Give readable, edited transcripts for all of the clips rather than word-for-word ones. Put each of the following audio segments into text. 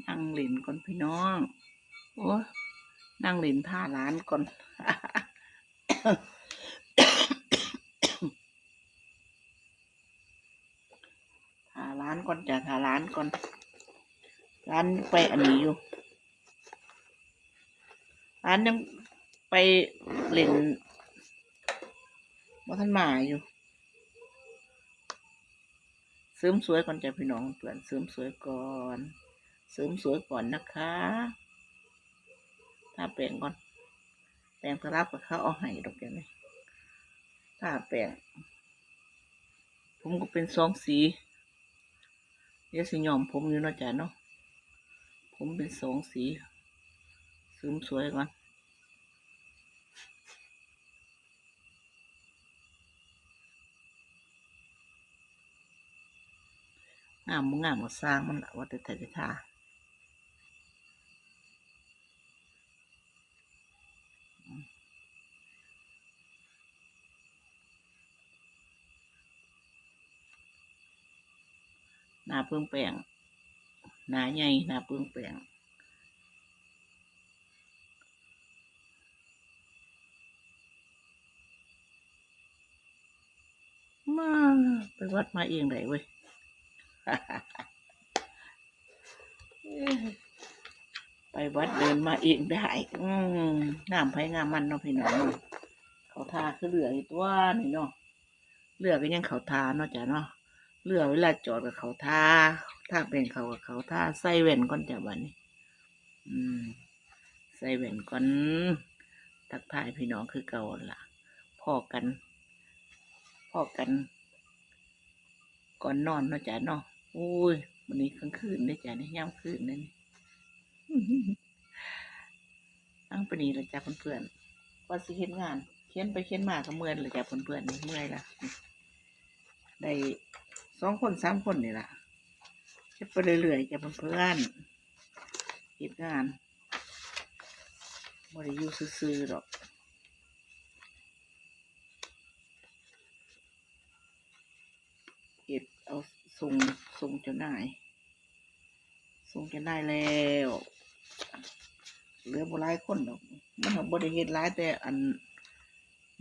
นั่งเล่นก่อนพี่น้องโอ้นั่งเล่นท่าร้านก่อนท่าร้านก่อนจ้ะท่าร้านก่อนร้านไปอันนี้อยู่ร้านยังไปเล่นบ่ทันมาอยู่เสริมสวยก่อนจ้ะพี่น้องเพื่อนเสริมสวยก่อนเสริมสวยก่อนนะคะถ้าแปรงก่อนแปรงสลับกับเขาเอาให้ดอกเดี๋ยวนี้ถ้าแปรงผมก็เป็น2 สีเดี๋ยวสิย้อมผมอยู่เนาะจ้ะเนาะผมเป็น2 สีเสริมสวยก่อนงามบ่งามก็สร้างมันล่ะว่าแต่ทาหน้าเพิ่งแปรงหน้าใหญ่หน้าเพิ่งแปรงมาไปวัดมาเองได้เว้ยไปวัดเดินมาเองได้งามไผงามมันเนาะพี่น้องเนาะเขาทาคือเหลืออีกตัวนี่เนาะเรือก็ยังเขาทาเนาะจ้ะเนาะเรือเวลาจอดกับเขาทาถ้าเป็นเขากับเขาทาใส่แว่นก่อนจ้ะบัดนี้ใส่แว่นก่อนทักทายพี่น้องคือเก่าล่ะพ้อกันก่อนนอนเนาะจ้ะเนาะโอ้ยวันนี้กลางคืนเด้อจ้ะนี่ยามคืนนั่นตั้งปานนี้ล่ะจ้ะเพื่อนๆว่าสิเฮ็ดงานเขียนไปเขียนมาก็เมื่อยแล้วจ้ะเพื่อนๆนี่เมื่อยละได้2 คน3 คนนี่ล่ะเฮ็ดไปเรื่อยๆจ้ะเพื่อนๆเฮ็ดงานบ่ได้อยู่ซื่อๆดอกเฮ็ดเอาส่งเจ้านายแล้วเหลือบ่หลายคนดอกมันก็บ่ได้เฮ็ดหลายแต่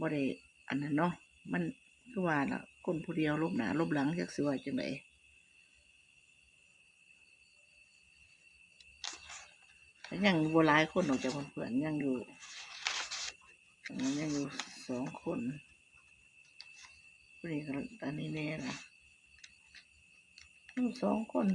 บ่ได้อันนั้นเนาะมันคือว่าล่ะคนผู้เดียวลบหน้าลบหลังจักสิว่าจั่งใดก็ยังบ่หลายคนดอกจ้ะเพื่อนๆยังอยู่2 คนผู้นี้ก็อันนี้แน่ล่ะอยู่2 คน